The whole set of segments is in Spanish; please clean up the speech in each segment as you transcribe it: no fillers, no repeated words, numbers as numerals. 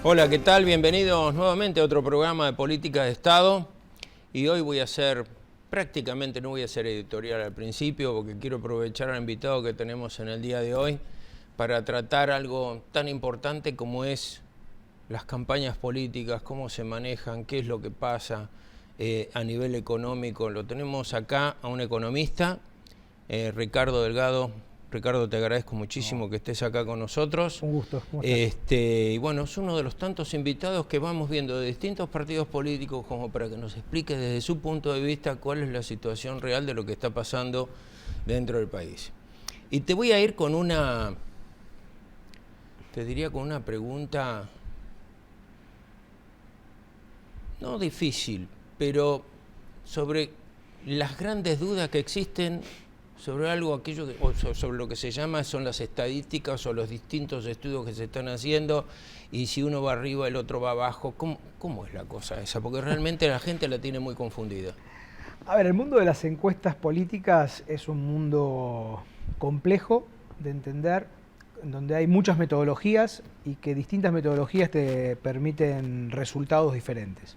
Hola, ¿qué tal? Bienvenidos nuevamente a otro programa de Política de Estado. Y hoy voy a hacer, prácticamente no voy a hacer editorial al principio, porque quiero aprovechar al invitado que tenemos en el día de hoy para tratar algo tan importante como es las campañas políticas, cómo se manejan, qué es lo que pasa a nivel económico. Lo tenemos acá a un economista, Ricardo Delgado. Ricardo, te agradezco muchísimo que estés acá con nosotros. Un gusto. ¿Cómo estás? Y bueno, es uno de los tantos invitados que vamos viendo de distintos partidos políticos como para que nos explique desde su punto de vista cuál es la situación real de lo que está pasando dentro del país. Y te voy a ir con una, te diría con una pregunta, no difícil, pero sobre las grandes dudas que existen sobre algo, aquello que, o sobre lo que se llama son las estadísticas o los distintos estudios que se están haciendo, y si uno va arriba el otro va abajo. ¿Cómo es la cosa esa? Porque realmente la gente la tiene muy confundida. A ver, el mundo de las encuestas políticas es un mundo complejo de entender, en donde hay muchas metodologías y que distintas metodologías te permiten resultados diferentes.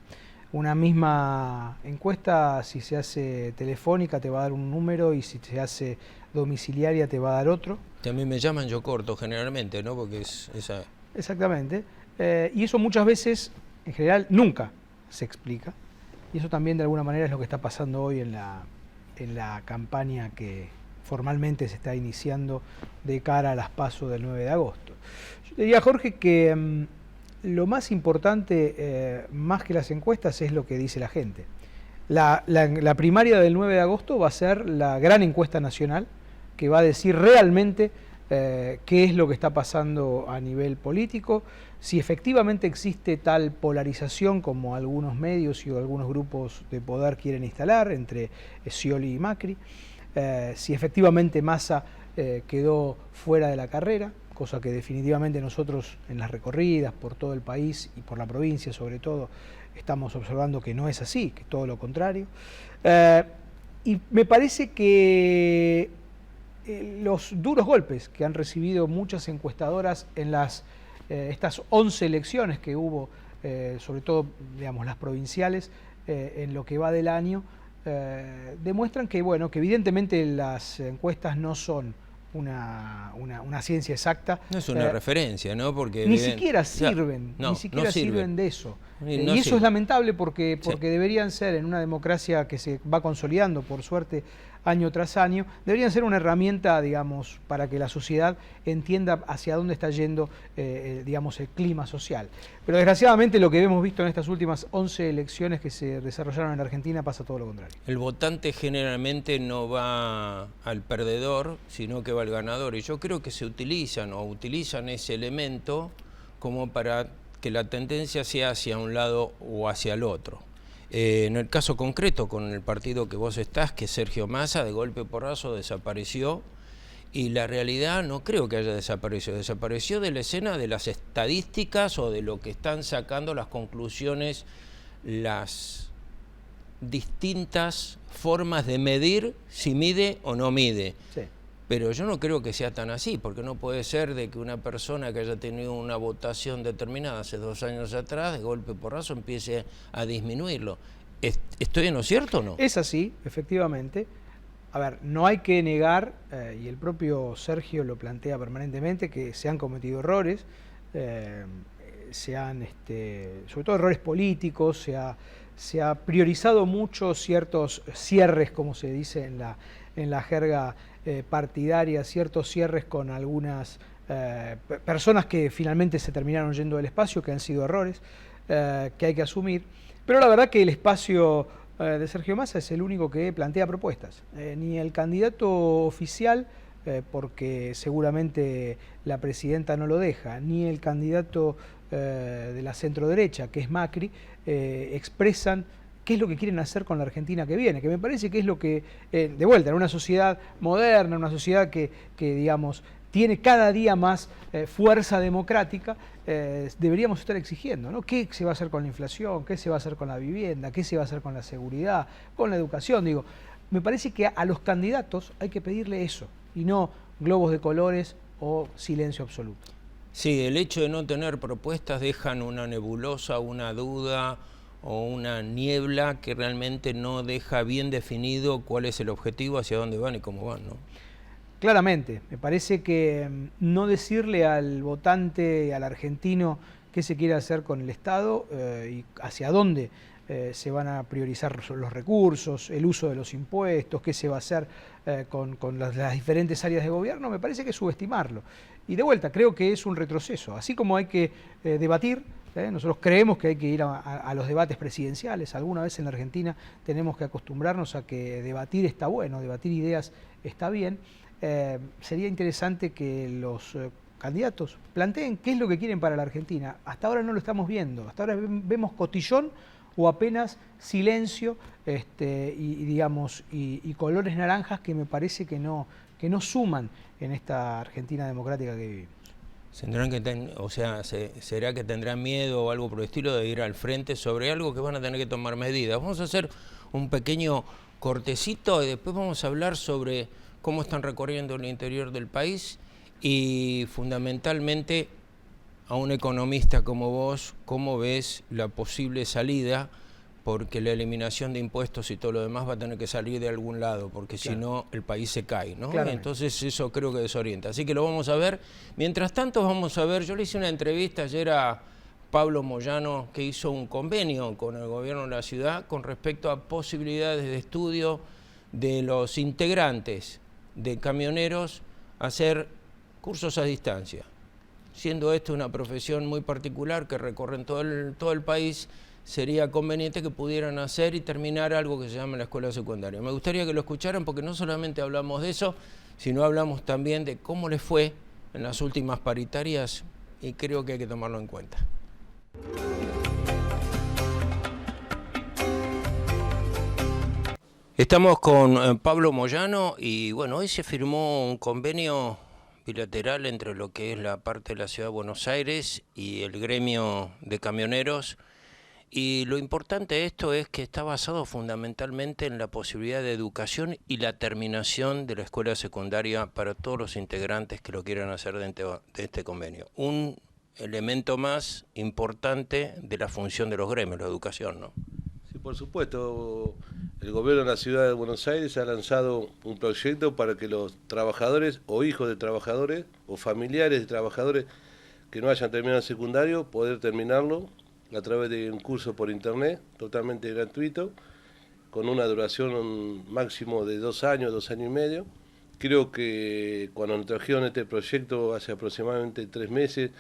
Una misma encuesta, si se hace telefónica, te va a dar un número, y si se hace domiciliaria te va a dar otro. Que a mí me llaman yo corto generalmente, ¿no? Porque es esa... Exactamente. Y eso muchas veces, en general, nunca se explica. Y eso también de alguna manera es lo que está pasando hoy en la campaña que formalmente se está iniciando de cara a las PASO del 9 de agosto. Yo te diría, Jorge, que lo más importante, más que las encuestas, es lo que dice la gente. La primaria del 9 de agosto va a ser la gran encuesta nacional que va a decir realmente qué es lo que está pasando a nivel político, si efectivamente existe tal polarización como algunos medios y algunos grupos de poder quieren instalar entre Scioli y Macri, si efectivamente Massa quedó fuera de la carrera, cosa que definitivamente nosotros en las recorridas por todo el país y por la provincia sobre todo estamos observando que no es así, que todo lo contrario. Y me parece que los duros golpes que han recibido muchas encuestadoras en estas 11 elecciones que hubo, sobre todo digamos, las provinciales, en lo que va del año, demuestran que, bueno, que evidentemente las encuestas no son una ciencia exacta. No es una referencia, ¿no? Porque ni siquiera sirven, ni siquiera sirven de eso. Y eso es lamentable porque deberían ser, en una democracia que se va consolidando, por suerte, año tras año, deberían ser una herramienta, digamos, para que la sociedad entienda hacia dónde está yendo, digamos, el clima social. Pero desgraciadamente lo que hemos visto en estas últimas 11 elecciones que se desarrollaron en Argentina pasa todo lo contrario. El votante generalmente no va al perdedor, sino que va al ganador. Y yo creo que se utilizan ese elemento como para que la tendencia sea hacia un lado o hacia el otro. En el caso concreto con el partido que vos estás, que Sergio Massa, de golpe porrazo desapareció, y la realidad no creo que haya desaparecido. Desapareció de la escena de las estadísticas o de lo que están sacando las conclusiones, las distintas formas de medir si mide o no mide. Sí. Pero yo no creo que sea tan así, porque no puede ser de que una persona que haya tenido una votación determinada hace 2 años atrás, de golpe porrazo, empiece a disminuirlo. ¿Estoy en lo cierto o no? Es así, efectivamente. A ver, no hay que negar, y el propio Sergio lo plantea permanentemente, que se han cometido errores, sobre todo errores políticos, se ha priorizado mucho ciertos cierres, como se dice en la jerga partidaria, ciertos cierres con algunas personas que finalmente se terminaron yendo del espacio, que han sido errores que hay que asumir. Pero la verdad que el espacio de Sergio Massa es el único que plantea propuestas. Ni el candidato oficial, porque seguramente la presidenta no lo deja, ni el candidato de la centroderecha, que es Macri, expresan qué es lo que quieren hacer con la Argentina que viene, que me parece que es lo que, de vuelta, en una sociedad moderna, una sociedad que digamos, tiene cada día más fuerza democrática, deberíamos estar exigiendo, ¿no? ¿Qué se va a hacer con la inflación? ¿Qué se va a hacer con la vivienda? ¿Qué se va a hacer con la seguridad? ¿Con la educación? Digo, me parece que a los candidatos hay que pedirle eso, y no globos de colores o silencio absoluto. Sí, el hecho de no tener propuestas dejan una nebulosa, una duda o una niebla que realmente no deja bien definido cuál es el objetivo, hacia dónde van y cómo van, ¿no? Claramente, me parece que no decirle al votante, al argentino, qué se quiere hacer con el Estado y hacia dónde se van a priorizar los recursos, el uso de los impuestos, qué se va a hacer con las diferentes áreas de gobierno, me parece que es subestimarlo. Y de vuelta, creo que es un retroceso. Así como hay que debatir, nosotros creemos que hay que ir a los debates presidenciales. Alguna vez en la Argentina tenemos que acostumbrarnos a que debatir está bueno, debatir ideas está bien. Sería interesante que los candidatos planteen qué es lo que quieren para la Argentina. Hasta ahora no lo estamos viendo. Hasta ahora vemos cotillón o apenas silencio y colores naranjas que me parece que no suman en esta Argentina democrática que vivimos. ¿Será que tendrán miedo o algo por el estilo de ir al frente sobre algo que van a tener que tomar medidas? Vamos a hacer un pequeño cortecito y después vamos a hablar sobre cómo están recorriendo el interior del país y fundamentalmente a un economista como vos, ¿cómo ves la posible salida? Porque la eliminación de impuestos y todo lo demás va a tener que salir de algún lado, porque claro, si no el país se cae, ¿no? Entonces eso creo que desorienta. Así que lo vamos a ver. Mientras tanto vamos a ver, yo le hice una entrevista ayer a Pablo Moyano, que hizo un convenio con el gobierno de la ciudad con respecto a posibilidades de estudio de los integrantes de camioneros hacer cursos a distancia. Siendo esto una profesión muy particular que recorren todo el país, sería conveniente que pudieran hacer y terminar algo que se llama la escuela secundaria. Me gustaría que lo escucharan porque no solamente hablamos de eso, sino hablamos también de cómo les fue en las últimas paritarias y creo que hay que tomarlo en cuenta. Estamos con Pablo Moyano y bueno, hoy se firmó un convenio bilateral entre lo que es la parte de la Ciudad de Buenos Aires y el gremio de camioneros. Y lo importante de esto es que está basado fundamentalmente en la posibilidad de educación y la terminación de la escuela secundaria para todos los integrantes que lo quieran hacer dentro de este convenio. Un elemento más importante de la función de los gremios, la educación, ¿no? Sí, por supuesto. El gobierno de la Ciudad de Buenos Aires ha lanzado un proyecto para que los trabajadores o hijos de trabajadores o familiares de trabajadores que no hayan terminado el secundario, poder terminarlo a través de un curso por internet, totalmente gratuito, con una duración máximo de 2 años, 2 años y medio. Creo que cuando nos trajeron este proyecto hace aproximadamente 3 meses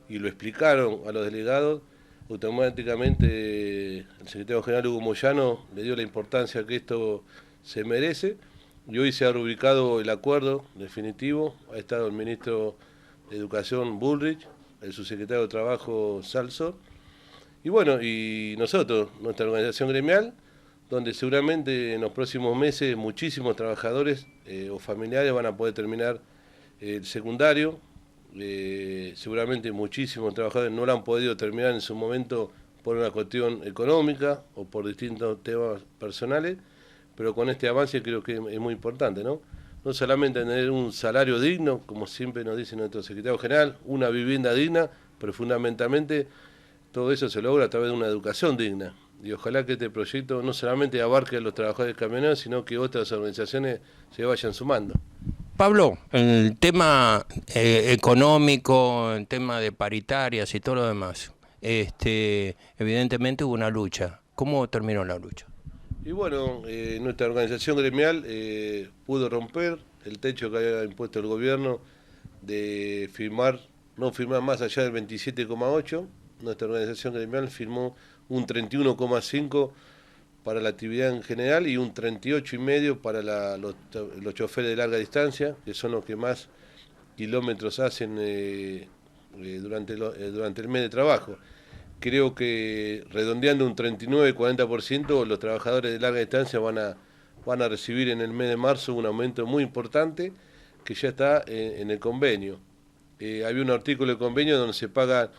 y lo explicaron a los delegados, automáticamente el secretario general Hugo Moyano le dio la importancia que esto se merece y hoy se ha rubricado el acuerdo definitivo. Ha estado el ministro de Educación Bullrich, el subsecretario de Trabajo Salsor y bueno, y nosotros, nuestra organización gremial, donde seguramente en los próximos meses muchísimos trabajadores o familiares van a poder terminar el secundario. Seguramente muchísimos trabajadores no lo han podido terminar en su momento por una cuestión económica o por distintos temas personales, pero con este avance creo que es muy importante, ¿no? No solamente tener un salario digno, como siempre nos dice nuestro secretario general, una vivienda digna, pero fundamentalmente todo eso se logra a través de una educación digna. Y ojalá que este proyecto no solamente abarque a los trabajadores camioneros, sino que otras organizaciones se vayan sumando. Pablo, el tema económico, el tema de paritarias y todo lo demás, evidentemente hubo una lucha. ¿Cómo terminó la lucha? Y bueno, nuestra organización gremial pudo romper el techo que había impuesto el gobierno de no firmar más allá del 27,8. Nuestra organización gremial firmó un 31,5 para la actividad en general y un 38,5 para los choferes de larga distancia, que son los que más kilómetros hacen durante el mes de trabajo. Creo que redondeando un 39-40%, los trabajadores de larga distancia van a recibir en el mes de marzo un aumento muy importante que ya está en el convenio. Había un artículo del convenio donde se paga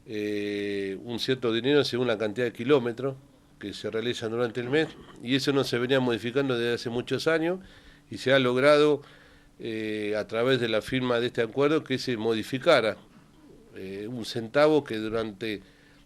un cierto dinero según la cantidad de kilómetros que se realizan durante el mes, y eso no se venía modificando desde hace muchos años y se ha logrado a través de la firma de este acuerdo que se modificara un centavo que durante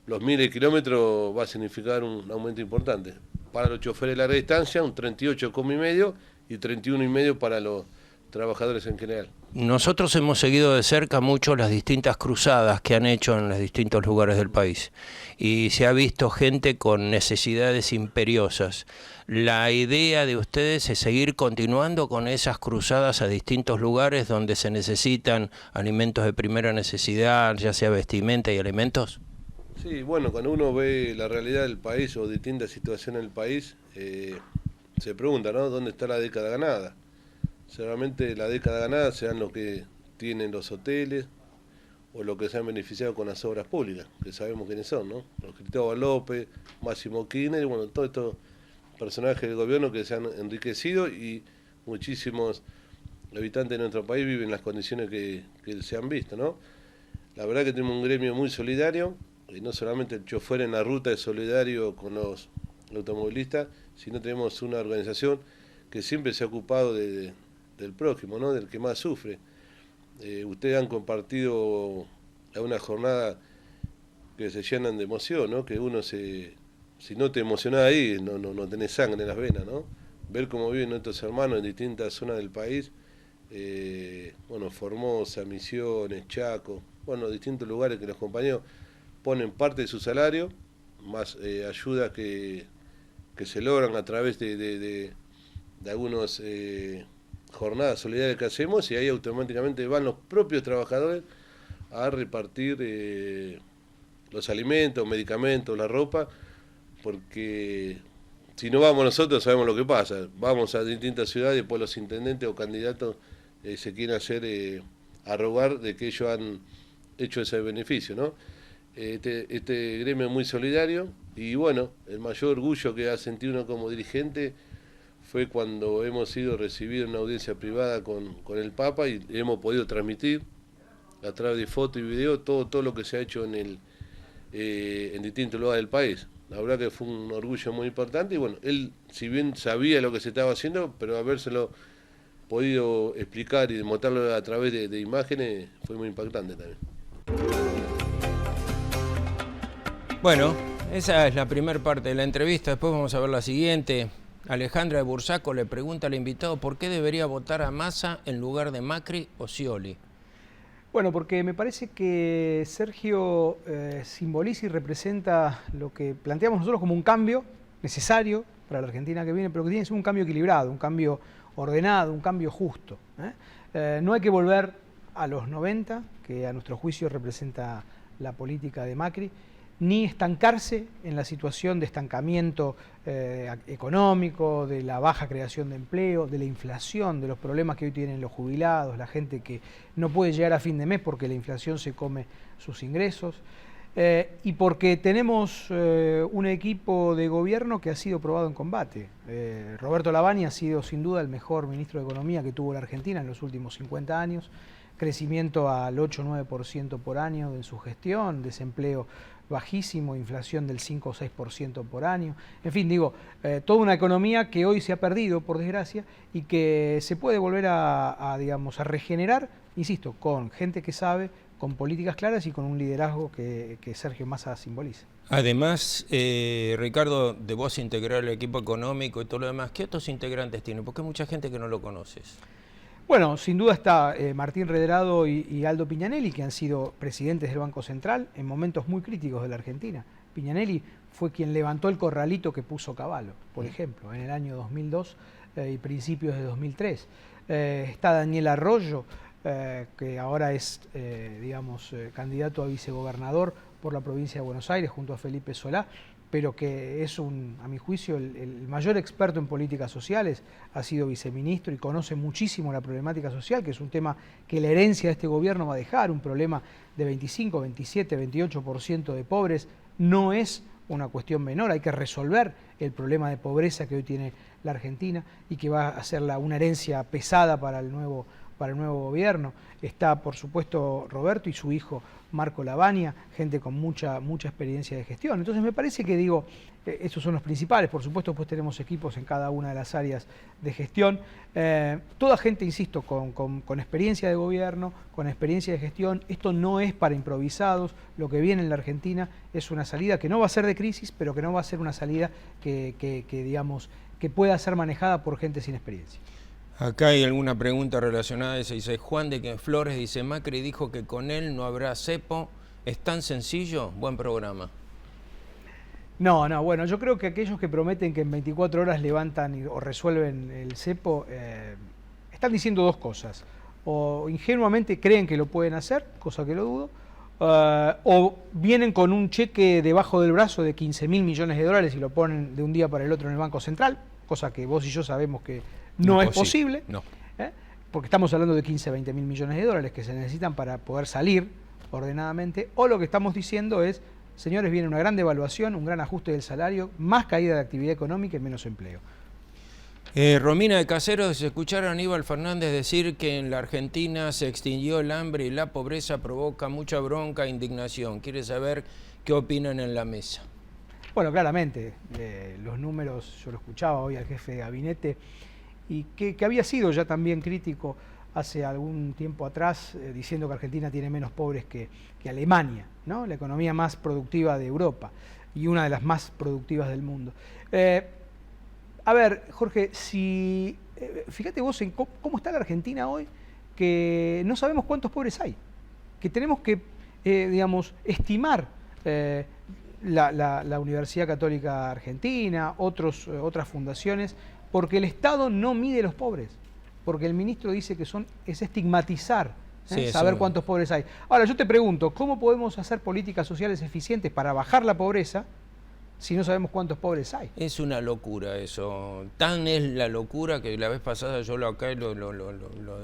los miles de kilómetros va a significar un aumento importante. Para los choferes de larga distancia, un 38,5 y 31,5 para los trabajadores en general. Nosotros hemos seguido de cerca mucho las distintas cruzadas que han hecho en los distintos lugares del país y se ha visto gente con necesidades imperiosas. La idea de ustedes es seguir continuando con esas cruzadas a distintos lugares donde se necesitan alimentos de primera necesidad, ya sea vestimenta y alimentos. Sí, bueno, cuando uno ve la realidad del país o distintas situaciones del país, se pregunta, ¿no? ¿Dónde está la década ganada? Seguramente la década ganada sean los que tienen los hoteles o los que se han beneficiado con las obras públicas, que sabemos quiénes son, ¿no? Los Cristóbal López, Máximo Kirchner, y bueno, todos estos personajes del gobierno que se han enriquecido y muchísimos habitantes de nuestro país viven en las condiciones que se han visto, ¿no? La verdad que tenemos un gremio muy solidario, y no solamente el chofer en la ruta es solidario con los automovilistas, sino tenemos una organización que siempre se ha ocupado del prójimo, ¿no? Del que más sufre. Ustedes han compartido una jornada que se llenan de emoción, ¿no? Que uno si no te emocionás ahí, no tenés sangre en las venas, ¿no? Ver cómo viven nuestros hermanos en distintas zonas del país, bueno, Formosa, Misiones, Chaco, bueno, distintos lugares que los compañeros ponen parte de su salario, más ayudas que se logran a través de algunas jornadas solidarias que hacemos, y ahí automáticamente van los propios trabajadores a repartir los alimentos, medicamentos, la ropa, porque si no vamos nosotros sabemos lo que pasa, vamos a distintas ciudades y después los intendentes o candidatos se quieren hacer a rogar de que ellos han hecho ese beneficio, ¿no? Este gremio es muy solidario y bueno, el mayor orgullo que ha sentido uno como dirigente fue cuando hemos sido recibidos en una audiencia privada con el Papa y hemos podido transmitir a través de fotos y videos todo lo que se ha hecho en distintos lugares del país. La verdad que fue un orgullo muy importante y bueno, él si bien sabía lo que se estaba haciendo, pero habérselo podido explicar y demostrarlo a través de imágenes fue muy impactante también. Bueno, esa es la primera parte de la entrevista, después vamos a ver la siguiente. Alejandra de Bursaco le pregunta al invitado por qué debería votar a Massa en lugar de Macri o Scioli. Bueno, porque me parece que Sergio simboliza y representa lo que planteamos nosotros como un cambio necesario para la Argentina que viene, pero que tiene que ser un cambio equilibrado, un cambio ordenado, un cambio justo. No hay que volver a los 90, que a nuestro juicio representa la política de Macri, ni estancarse en la situación de estancamiento económico, de la baja creación de empleo, de la inflación, de los problemas que hoy tienen los jubilados, la gente que no puede llegar a fin de mes porque la inflación se come sus ingresos, y porque tenemos un equipo de gobierno que ha sido probado en combate. Roberto Lavagna ha sido sin duda el mejor ministro de Economía que tuvo la Argentina en los últimos 50 años, crecimiento al 8-9% por año en su gestión, desempleo bajísimo, inflación del 5 o 6% por año. En fin, digo, toda una economía que hoy se ha perdido, por desgracia, y que se puede volver digamos, a regenerar, insisto, con gente que sabe, con políticas claras y con un liderazgo que Sergio Massa simboliza. Además, Ricardo, de vos integrar el equipo económico y todo lo demás, ¿qué otros integrantes tiene? Porque hay mucha gente que no lo conoces. Bueno, sin duda está Martín Redrado y Aldo Pignanelli, que han sido presidentes del Banco Central en momentos muy críticos de la Argentina. Pignanelli fue quien levantó el corralito que puso Cavallo, por ejemplo, en el año 2002 y principios de 2003. Está Daniel Arroyo, que ahora es, digamos, candidato a vicegobernador por la provincia de Buenos Aires junto a Felipe Solá, pero que es, a mi juicio, el mayor experto en políticas sociales, ha sido viceministro y conoce muchísimo la problemática social, que es un tema que la herencia de este gobierno va a dejar, un problema de 25, 27, 28% de pobres, no es una cuestión menor, hay que resolver el problema de pobreza que hoy tiene la Argentina y que va a ser una herencia pesada para el nuevo para el nuevo gobierno. Está, por supuesto, Roberto y su hijo Marco Lavagna, gente con mucha experiencia de gestión. Entonces me parece que, digo, esos son los principales. Por supuesto, pues tenemos equipos en cada una de las áreas de gestión. Toda gente, insisto, con experiencia de gobierno, con experiencia de gestión. Esto no es para improvisados. Lo que viene en la Argentina es una salida que no va a ser de crisis, pero que no va a ser una salida digamos, que pueda ser manejada por gente sin experiencia. Acá hay alguna pregunta relacionada a eso. Dice Juan de Flores, dice Macri dijo que con él no habrá cepo. ¿Es tan sencillo? Buen programa. No, bueno, yo creo que aquellos que prometen que en 24 horas levantan o resuelven el cepo, están diciendo dos cosas. O ingenuamente creen que lo pueden hacer, cosa que lo dudo, o vienen con un cheque debajo del brazo de 15.000 millones de dólares y lo ponen de un día para el otro en el Banco Central, cosa que vos y yo sabemos que no es posible, no. Porque estamos hablando de 15, 20 mil millones de dólares que se necesitan para poder salir ordenadamente, o lo que estamos diciendo es, señores, viene una gran devaluación, un gran ajuste del salario, más caída de actividad económica y menos empleo. Romina de Caseros, escuchar a Aníbal Fernández decir que en la Argentina se extinguió el hambre y la pobreza provoca mucha bronca e indignación. Quiere saber qué opinan en la mesa. Bueno, claramente, los números, yo lo escuchaba hoy al jefe de gabinete, y que había sido ya también crítico hace algún tiempo atrás, diciendo que Argentina tiene menos pobres que Alemania, ¿no? La economía más productiva de Europa y una de las más productivas del mundo. A ver, Jorge, fíjate vos en cómo está la Argentina hoy, que no sabemos cuántos pobres hay, que tenemos que, digamos, estimar la Universidad Católica Argentina, otras fundaciones, porque el Estado no mide los pobres, porque el ministro dice que es estigmatizar, saber cuántos pobres hay. Ahora, yo te pregunto, ¿cómo podemos hacer políticas sociales eficientes para bajar la pobreza si no sabemos cuántos pobres hay? Es una locura eso. Tan es la locura que la vez pasada yo lo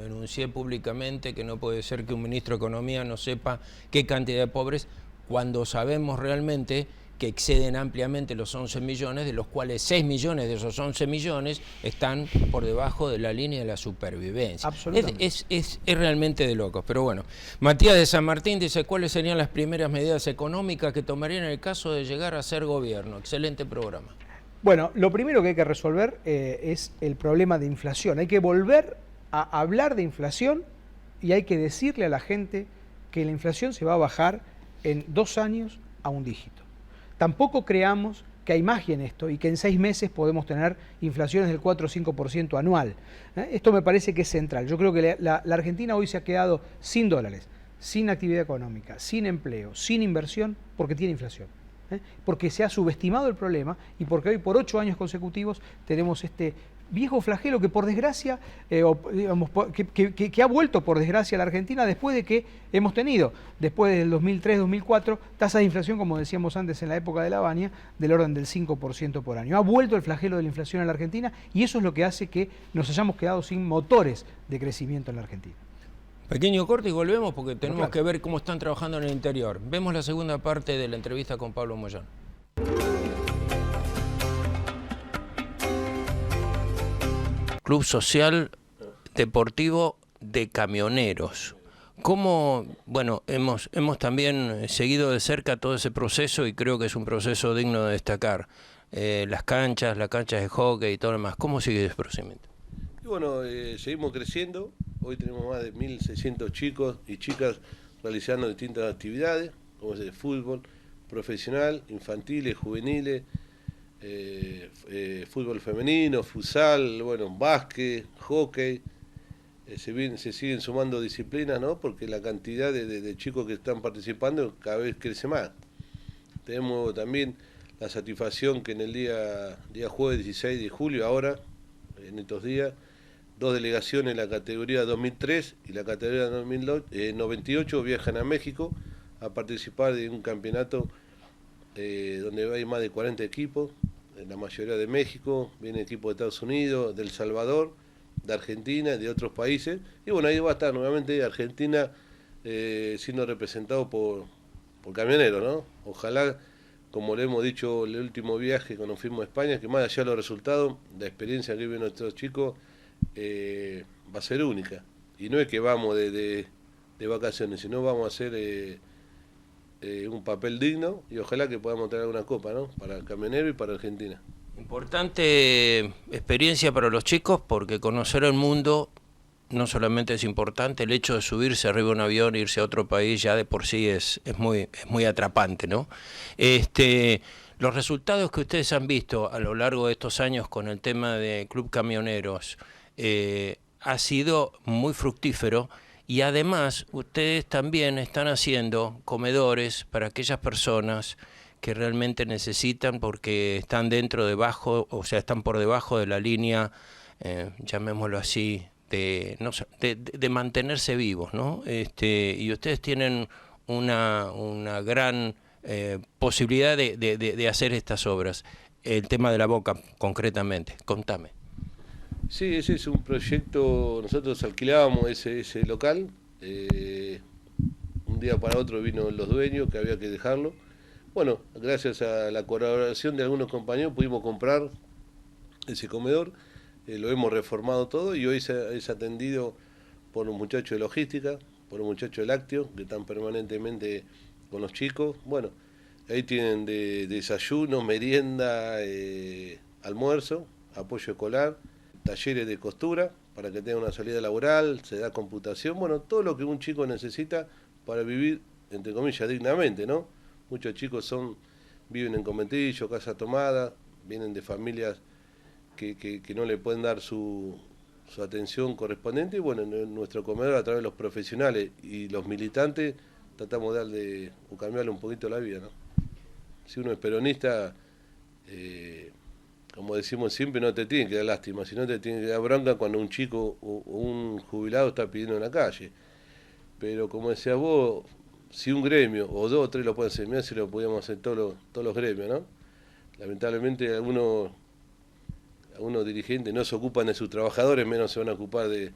denuncié públicamente, que no puede ser que un ministro de Economía no sepa qué cantidad de pobres, cuando sabemos realmente que exceden ampliamente los 11 millones, de los cuales 6 millones de esos 11 millones están por debajo de la línea de la supervivencia. Absolutamente. Es realmente de locos, pero bueno. Matías de San Martín dice, ¿cuáles serían las primeras medidas económicas que tomarían en el caso de llegar a ser gobierno? Excelente programa. Bueno, lo primero que hay que resolver es el problema de inflación. Hay que volver a hablar de inflación y hay que decirle a la gente que la inflación se va a bajar en 2 años a un dígito. Tampoco creamos que hay magia en esto y que en 6 meses podemos tener inflaciones del 4 o 5% anual. Esto me parece que es central. Yo creo que la Argentina hoy se ha quedado sin dólares, sin actividad económica, sin empleo, sin inversión, porque tiene inflación. Porque se ha subestimado el problema y porque hoy por 8 años consecutivos tenemos este viejo flagelo que por desgracia, que ha vuelto por desgracia a la Argentina después de que hemos tenido, después del 2003-2004, tasas de inflación, como decíamos antes en la época de Lavagna, del orden del 5% por año. Ha vuelto el flagelo de la inflación en la Argentina y eso es lo que hace que nos hayamos quedado sin motores de crecimiento en la Argentina. Pequeño corte y volvemos porque tenemos que ver cómo están trabajando en el interior. Vemos la segunda parte de la entrevista con Pablo Moyano. Club Social Deportivo de Camioneros. ¿Cómo? Bueno, hemos también seguido de cerca todo ese proceso y creo que es un proceso digno de destacar. Las canchas de hockey y todo lo demás. ¿Cómo sigue ese procedimiento? Y bueno, seguimos creciendo. Hoy tenemos más de 1.600 chicos y chicas realizando distintas actividades, como es el fútbol profesional, infantiles, juveniles, fútbol femenino, futsal, bueno, básquet, hockey. Se siguen sumando disciplinas, ¿no? Porque la cantidad de chicos que están participando cada vez crece más. Tenemos también la satisfacción que en el día jueves 16 de julio, ahora, en estos días, 2 delegaciones en la categoría 2003 y la categoría 98 viajan a México a participar de un campeonato donde hay más de 40 equipos, la mayoría de México, viene equipos de Estados Unidos, de El Salvador, de Argentina, de otros países, y bueno, ahí va a estar nuevamente Argentina siendo representado por camioneros, ¿no? Ojalá, como le hemos dicho el último viaje cuando fuimos a España, que más allá de los resultados, la experiencia que viven nuestros chicos va a ser única. Y no es que vamos de vacaciones, sino vamos a hacer un papel digno y ojalá que podamos tener alguna copa, ¿no? Para el camionero y para Argentina. Importante experiencia para los chicos porque conocer el mundo no solamente es importante, el hecho de subirse arriba de un avión e irse a otro país ya de por sí es muy atrapante, ¿no? Los resultados que ustedes han visto a lo largo de estos años con el tema de Club Camioneros ha sido muy fructífero. Y además, ustedes también están haciendo comedores para aquellas personas que realmente necesitan porque están están por debajo de la línea, llamémoslo así, de mantenerse vivos, ¿no? Y ustedes tienen una gran posibilidad de hacer estas obras. El tema de la Boca, concretamente. Contame. Sí, ese es un proyecto, nosotros alquilábamos ese local, un día para otro vino los dueños que había que dejarlo. Bueno, gracias a la colaboración de algunos compañeros pudimos comprar ese comedor, lo hemos reformado todo y hoy es atendido por un muchacho de logística, por un muchacho de lácteo que están permanentemente con los chicos. Bueno, ahí tienen de desayuno, merienda, almuerzo, apoyo escolar, talleres de costura para que tenga una salida laboral, se da computación, bueno, todo lo que un chico necesita para vivir, entre comillas, dignamente, ¿no? Muchos chicos viven en conventillo, casa tomada, vienen de familias que no le pueden dar su atención correspondiente y bueno, en nuestro comedor a través de los profesionales y los militantes tratamos de cambiarle un poquito la vida, ¿no? Si uno es peronista, como decimos siempre, no te tiene que dar lástima, sino te tiene que dar bronca cuando un chico o un jubilado está pidiendo en la calle. Pero como decías vos, si un gremio o dos o tres lo pueden hacer, mirá si lo podíamos hacer todos los gremios, ¿no? Lamentablemente algunos dirigentes no se ocupan de sus trabajadores, menos se van a ocupar de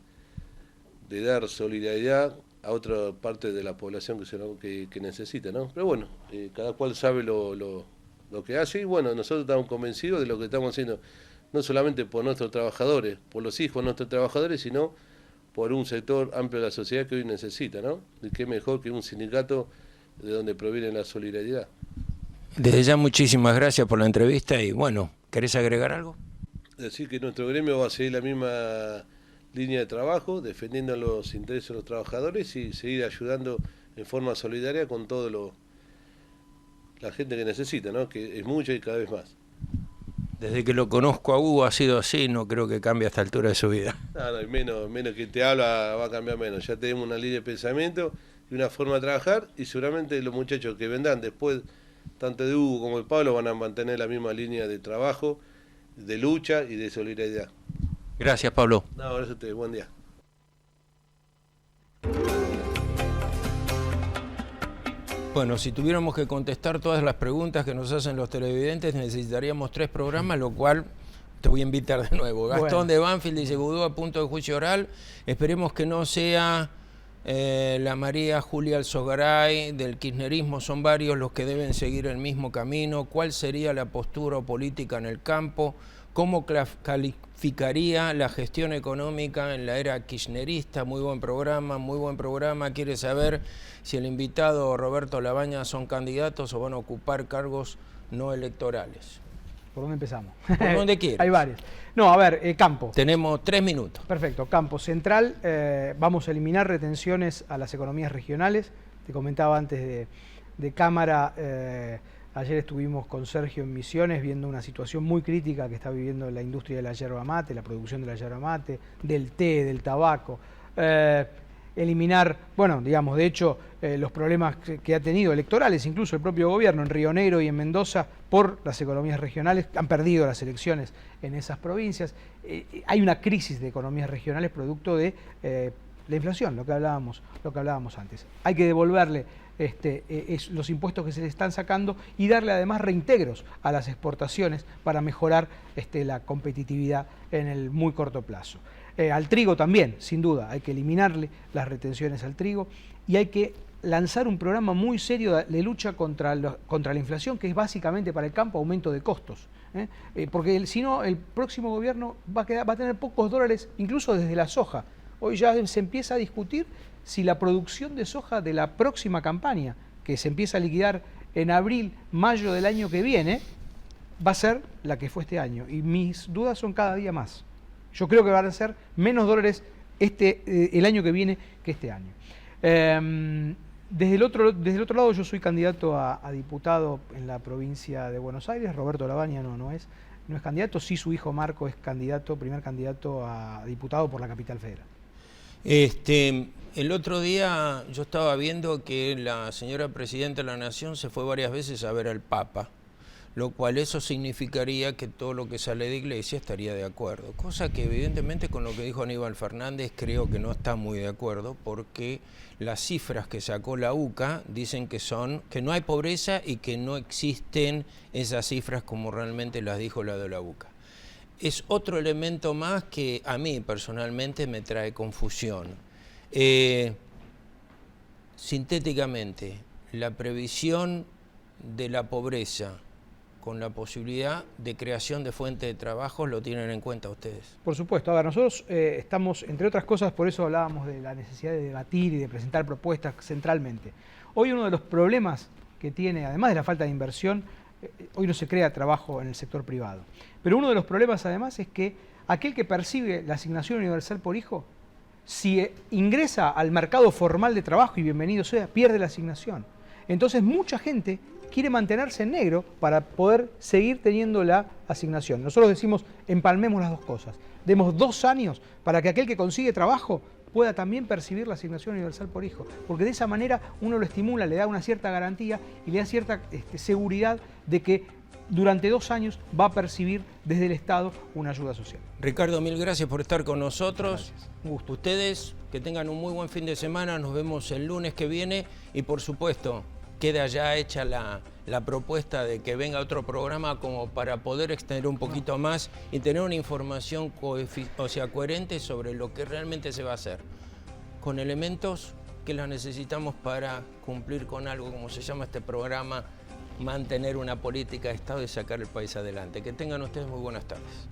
dar solidaridad a otra parte de la población que necesita, ¿no? Pero bueno, cada cual sabe lo que hace y bueno, nosotros estamos convencidos de lo que estamos haciendo, no solamente por nuestros trabajadores, por los hijos de nuestros trabajadores, sino por un sector amplio de la sociedad que hoy necesita, ¿no? Y qué mejor que un sindicato de donde proviene la solidaridad. Desde ya muchísimas gracias por la entrevista y bueno, ¿querés agregar algo? Decir que nuestro gremio va a seguir la misma línea de trabajo, defendiendo los intereses de los trabajadores y seguir ayudando en forma solidaria con todo la gente que necesita, ¿no? Que es mucha y cada vez más. Desde que lo conozco a Hugo ha sido así, no creo que cambie a esta altura de su vida. No, menos que te habla va a cambiar menos. Ya tenemos una línea de pensamiento y una forma de trabajar y seguramente los muchachos que vendrán después, tanto de Hugo como de Pablo, van a mantener la misma línea de trabajo, de lucha y de solidaridad. Gracias, Pablo. No, gracias a ustedes. Buen día. Bueno, si tuviéramos que contestar todas las preguntas que nos hacen los televidentes, necesitaríamos 3 programas, lo cual te voy a invitar de nuevo. Gastón Bueno. de Banfield dice Vudú a punto de juicio oral. Esperemos que no sea la María Julia Alzogaray del kirchnerismo. Son varios los que deben seguir el mismo camino. ¿Cuál sería la postura política en el campo? ¿Cómo calificaría la gestión económica en la era kirchnerista? Muy buen programa, muy buen programa. Quiere saber si el invitado Roberto Labaña son candidatos o van a ocupar cargos no electorales. ¿Por dónde empezamos? Por donde quieras. Hay varios. No, a ver, campo. Tenemos 3 minutos. Perfecto, campo central. Vamos a eliminar retenciones a las economías regionales. Te comentaba antes de cámara, ayer estuvimos con Sergio en Misiones viendo una situación muy crítica que está viviendo la industria de la yerba mate, la producción de la yerba mate, del té, del tabaco. Eliminar, bueno, digamos, de hecho, los problemas que ha tenido electorales, incluso el propio gobierno en Río Negro y en Mendoza, por las economías regionales, han perdido las elecciones en esas provincias. Hay una crisis de economías regionales producto de la inflación, lo que hablábamos antes. Hay que devolverle los impuestos que se le están sacando y darle además reintegros a las exportaciones para mejorar la competitividad en el muy corto plazo. Al trigo también, sin duda, hay que eliminarle las retenciones al trigo y hay que lanzar un programa muy serio de lucha contra la inflación, que es básicamente para el campo aumento de costos. Porque si no, el próximo gobierno va a tener pocos dólares, incluso desde la soja, Hoy ya se empieza a discutir si la producción de soja de la próxima campaña, que se empieza a liquidar en abril, mayo del año que viene, va a ser la que fue este año. Y mis dudas son cada día más. Yo creo que van a ser menos dólares el año que viene que este año. Desde el otro lado, yo soy candidato a diputado en la provincia de Buenos Aires. Roberto Lavagna no es candidato. Sí, su hijo Marco es primer candidato a diputado por la Capital Federal. El otro día yo estaba viendo que la señora Presidenta de la Nación se fue varias veces a ver al Papa, lo cual eso significaría que todo lo que sale de Iglesia estaría de acuerdo, cosa que evidentemente con lo que dijo Aníbal Fernández creo que no está muy de acuerdo, porque las cifras que sacó la UCA dicen que no hay pobreza y que no existen esas cifras como realmente las dijo la de la UCA. Es otro elemento más que a mí personalmente me trae confusión. Sintéticamente, la previsión de la pobreza con la posibilidad de creación de fuentes de trabajo, ¿lo tienen en cuenta ustedes? Por supuesto. A ver, nosotros estamos, entre otras cosas, por eso hablábamos de la necesidad de debatir y de presentar propuestas centralmente. Hoy uno de los problemas que tiene, además de la falta de inversión, hoy no se crea trabajo en el sector privado. Pero uno de los problemas además es que aquel que percibe la asignación universal por hijo, si ingresa al mercado formal de trabajo, y bienvenido sea, pierde la asignación. Entonces mucha gente quiere mantenerse en negro para poder seguir teniendo la asignación. Nosotros decimos, empalmemos las dos cosas. Demos 2 años para que aquel que consigue trabajo pueda también percibir la asignación universal por hijo, porque de esa manera uno lo estimula, le da una cierta garantía y le da cierta seguridad de que durante 2 años va a percibir desde el Estado una ayuda social. Ricardo, mil gracias por estar con nosotros. Gracias. Un gusto. Ustedes que tengan un muy buen fin de semana, nos vemos el lunes que viene y por supuesto queda ya hecha la propuesta de que venga otro programa como para poder extender un poquito más y tener una información coherente sobre lo que realmente se va a hacer, con elementos que las necesitamos para cumplir con algo, como se llama este programa, mantener una política de Estado y sacar el país adelante. Que tengan ustedes muy buenas tardes.